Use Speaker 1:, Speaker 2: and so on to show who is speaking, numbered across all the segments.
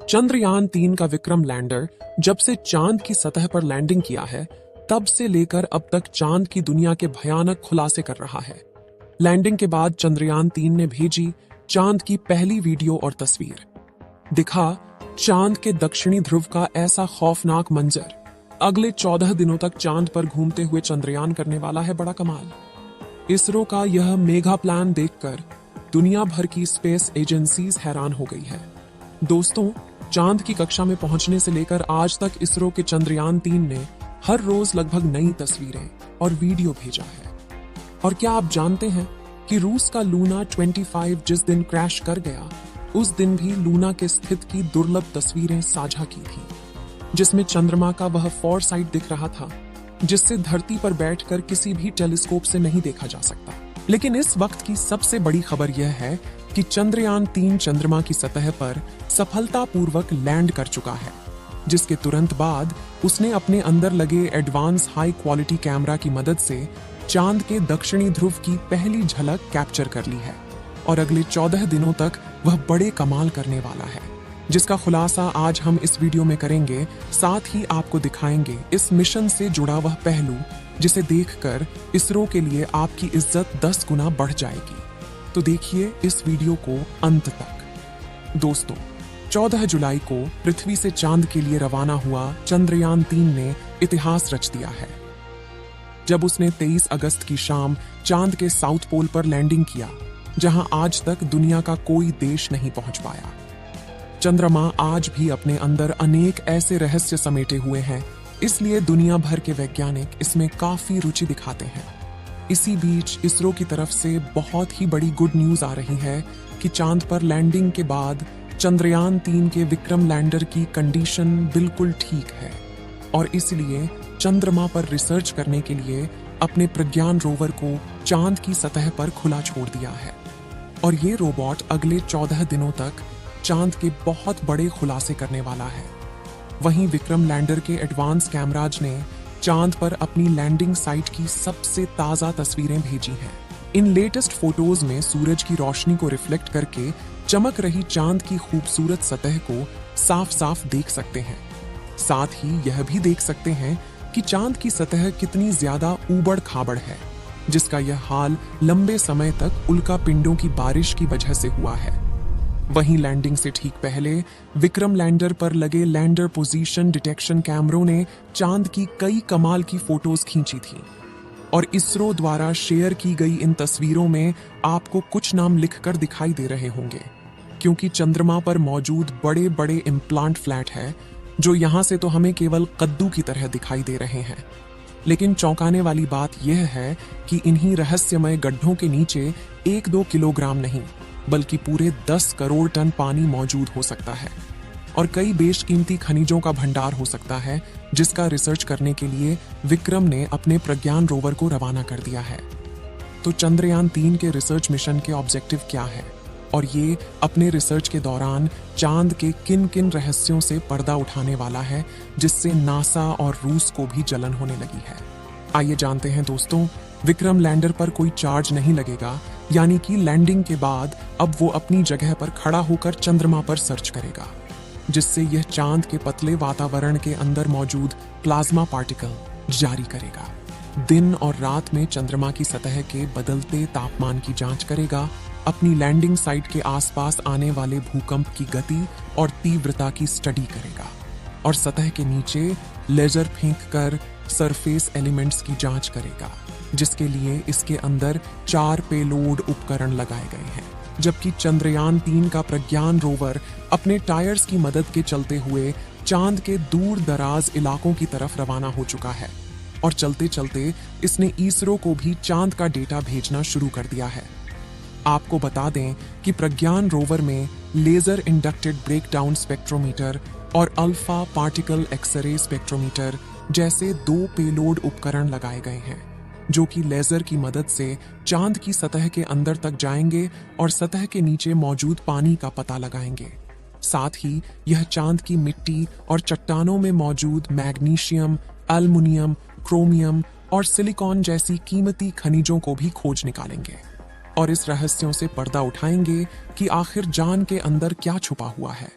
Speaker 1: चंद्रयान-3 का विक्रम लैंडर जब से चांद की सतह पर लैंडिंग किया है, तब से लेकर अब तक चांद की दुनिया के भयानक खुलासे कर रहा है। लैंडिंग के बाद चंद्रयान-3 ने भेजी चांद की पहली वीडियो और तस्वीर। दिखा चांद के दक्षिणी ध्रुव का ऐसा खौफनाक मंजर। अगले 14 दिनों तक चांद पर घूमते हुए चंद्रयान करने वाला है बड़ा कमाल। इसरो का यह मेगा प्लान देखकर दुनिया भर की स्पेस एजेंसीज हैरान हो गई है। दोस्तों, चांद की कक्षा में पहुंचने से लेकर आज तक इसरो के चंद्रयान-3 ने हर रोज लगभग नई तस्वीरें और वीडियो भेजा है। और क्या आप जानते हैं कि रूस का लूना 25 जिस दिन क्रैश कर गया, उस दिन भी लूना के स्थित की दुर्लभ तस्वीरें साझा की थी, जिसमें चंद्रमा का वह फोरसाइट दिख रहा था जिससे धरती पर बैठकर किसी भी टेलीस्कोप से नहीं देखा जा सकता। लेकिन इस वक्त की सबसे बड़ी खबर यह है कि चंद्रयान-3 चंद्रमा की सतह पर सफलतापूर्वक लैंड कर चुका है, जिसके तुरंत बाद उसने अपने अंदर लगे एडवांस हाई क्वालिटी कैमरा की मदद से चांद के दक्षिणी ध्रुव की पहली झलक कैप्चर कर ली है। और अगले 14 दिनों तक वह बड़े कमाल करने वाला है, जिसका खुलासा आज हम इस वीडियो में करेंगे। साथ ही आपको दिखाएंगे इस मिशन से जुड़ा वह पहलू जिसे देखकर इसरो के लिए आपकी इज्जत 10 गुना बढ़ जाएगी। तो देखिए इस वीडियो को अंत तक। दोस्तों, 14 जुलाई को पृथ्वी से चांद के लिए रवाना हुआ चंद्रयान-3 ने इतिहास रच दिया है, जब उसने 23 अगस्त की शाम चांद के साउथ पोल पर लैंडिंग किया, जहां आज तक दुनिया का कोई देश नहीं पहुंच पाया। चंद्रमा आज भी अपने अंदर अनेक ऐसे रहस्य समेटे हुए हैं, इसलिए दुनिया भर के वैज्ञानिक इसमें काफी रुचि दिखाते हैं। इसी बीच इसरो की तरफ से बहुत ही बड़ी गुड न्यूज आ रही है कि चांद पर लैंडिंग के बाद चंद्रयान-3 के विक्रम लैंडर की कंडीशन बिल्कुल ठीक है और इसलिए चंद्रमा पर रिसर्च करने के लिए अपने प्रज्ञान रोवर को चांद की सतह पर खुला छोड़ दिया है। और ये रोबोट अगले 14 दिनों तक चांद के बहुत बड़े खुलासे करने वाला है। वहीं विक्रम लैंडर के एडवांस कैमराज ने चांद पर अपनी लैंडिंग साइट की सबसे ताजा तस्वीरें भेजी हैं। इन लेटेस्ट फोटोज में सूरज की रोशनी को रिफ्लेक्ट करके चमक रही चांद की खूबसूरत सतह को साफ साफ देख सकते हैं। साथ ही यह भी देख सकते हैं कि चांद की सतह कितनी ज्यादा ऊबड़ खाबड़ है, जिसका यह हाल लंबे समय तक उल्का पिंडों की बारिश की वजह से हुआ है। वहीं लैंडिंग से ठीक पहले विक्रम लैंडर पर लगे लैंडर पोजीशन डिटेक्शन कैमरों ने चांद की कई कमाल की फोटोज खींची थी। और इसरो द्वारा शेयर की गई इन तस्वीरों में आपको कुछ नाम लिखकर दिखाई दे रहे होंगे, क्योंकि चंद्रमा पर मौजूद बड़े बड़े इम्प्लांट फ्लैट है जो यहां से तो हमें केवल कद्दू की तरह दिखाई दे रहे हैं। लेकिन चौंकाने वाली बात यह है कि इन्हीं रहस्यमय गड्ढों के नीचे 1-2 किलोग्राम नहीं, बल्कि पूरे 10 करोड़ टन पानी मौजूद हो सकता है और कई बेशकीमती खनिजों का भंडार हो सकता है, जिसका रिसर्च करने के लिए विक्रम ने अपने प्रज्ञान रोवर को रवाना कर दिया है। तो चंद्रयान-3 के रिसर्च मिशन के ऑब्जेक्टिव क्या है और ये अपने रिसर्च के दौरान चांद के किन किन रहस्यों से पर्दा उठाने वाला है, जिससे नासा और रूस को भी जलन होने लगी है। आइए जानते हैं दोस्तों। विक्रम लैंडर पर कोई चार्ज नहीं लगेगा, यानी कि लैंडिंग के बाद अब वो अपनी जगह पर खड़ा होकर चंद्रमा पर सर्च करेगा, जिससे यह चांद के पतले वातावरण के अंदर मौजूद प्लाज्मा पार्टिकल जारी करेगा। दिन और रात में चंद्रमा की सतह के बदलते तापमान की जांच करेगा, अपनी लैंडिंग साइट के आसपास आने वाले भूकंप की गति और तीव्रता की स्टडी करेगा और सतह के नीचे लेजर फेंक कर सरफेस एलिमेंट्स की जांच करेगा, जिसके लिए इसके अंदर 4 पेलोड उपकरण लगाए गए हैं। जबकि चंद्रयान-3 का प्रज्ञान रोवर अपने टायर्स की मदद के चलते हुए चांद के दूर दराज इलाकों की तरफ रवाना हो चुका है और चलते चलते इसने इसरो को भी चांद का डेटा भेजना शुरू कर दिया है। आपको बता दें कि प्रज्ञान रोवर में लेजर इंडक्टेड ब्रेकडाउन स्पेक्ट्रोमीटर और अल्फा पार्टिकल एक्सरे स्पेक्ट्रोमीटर जैसे 2 पेलोड उपकरण लगाए गए हैं, जो कि लेजर की मदद से चांद की सतह के अंदर तक जाएंगे और सतह के नीचे मौजूद पानी का पता लगाएंगे। साथ ही यह चांद की मिट्टी और चट्टानों में मौजूद मैग्नीशियम, एल्युमिनियम, क्रोमियम और सिलिकॉन जैसी कीमती खनिजों को भी खोज निकालेंगे और इस रहस्यों से पर्दा उठाएंगे कि आखिर जान के अंदर क्या छुपा हुआ है।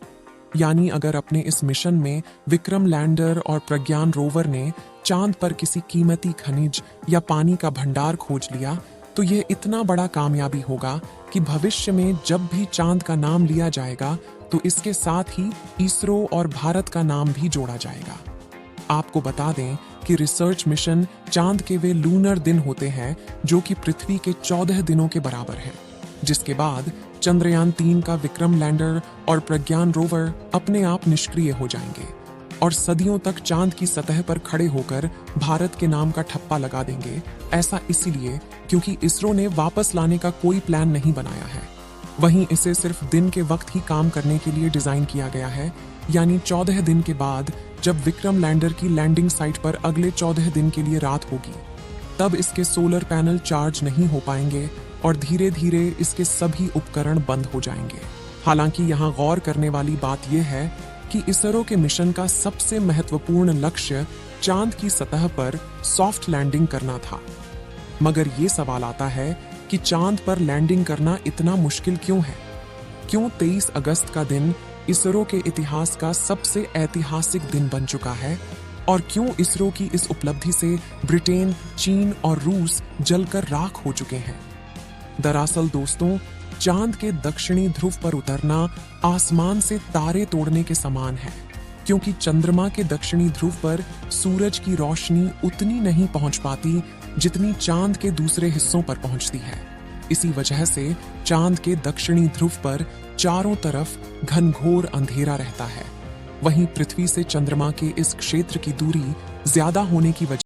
Speaker 1: यानी अगर अपने इस मिशन में विक्रम लैंडर और प्रज्ञान रोवर ने चांद पर किसी कीमती खनिज या पानी का भंडार खोज लिया, तो यह इतना बड़ा कामयाबी होगा कि भविष्य में जब भी चांद का नाम लिया जाएगा तो इसके साथ ही इसरो और भारत का नाम भी जोड़ा जाएगा। आपको बता दें कि रिसर्च मिशन चांद के वे लूनर दिन होते हैं जो कि पृथ्वी के 14 दिनों के बराबर है, जिसके बाद चंद्रयान 3 का विक्रम लैंडर और प्रज्ञान रोवर अपने आप निष्क्रिय हो जाएंगे और सदियों तक चांद की सतह पर खड़े होकर भारत के नाम का ठप्पा लगा देंगे। ऐसा इसीलिए क्योंकि इसरो ने वापस लाने का कोई प्लान नहीं बनाया है। वहीं इसे सिर्फ दिन के वक्त ही काम करने के लिए डिजाइन किया गया है, यानी 14 दिन के बाद जब विक्रम लैंडर की लैंडिंग साइट पर अगले 14 दिन के लिए रात होगी, तब इसके सोलर पैनल चार्ज नहीं हो पाएंगे और धीरे धीरे इसके सभी उपकरण बंद हो जाएंगे। हालांकि यहाँ गौर करने वाली बात यह है कि इसरो के मिशन का सबसे महत्वपूर्ण लक्ष्य चांद की सतह पर सॉफ्ट लैंडिंग करना था। मगर ये सवाल आता है कि चांद पर लैंडिंग करना इतना मुश्किल क्यों है? क्यों 23 अगस्त का दिन इसरो के इतिहास का सबसे ऐतिहासिक दिन बन चुका है? और क्यों इसरो की इस उपलब्धि से ब्रिटेन, चीन और रूस जलकर राख हो चुके हैं? दरअसल दोस्तों, चांद के दक्षिणी ध्रुव पर उतरना आसमान से तारे तोड़ने के समान है, क्योंकि चंद्रमा के दक्षिणी ध्रुव पर सूरज की रोशनी उतनी नहीं पहुंच पाती जितनी चांद के दूसरे हिस्सों पर पहुंचती है। इसी वजह से चांद के दक्षिणी ध्रुव पर चारों तरफ घनघोर अंधेरा रहता है। वहीं पृथ्वी से चंद्रमा के इस क्षेत्र की दूरी ज्यादा होने की वजह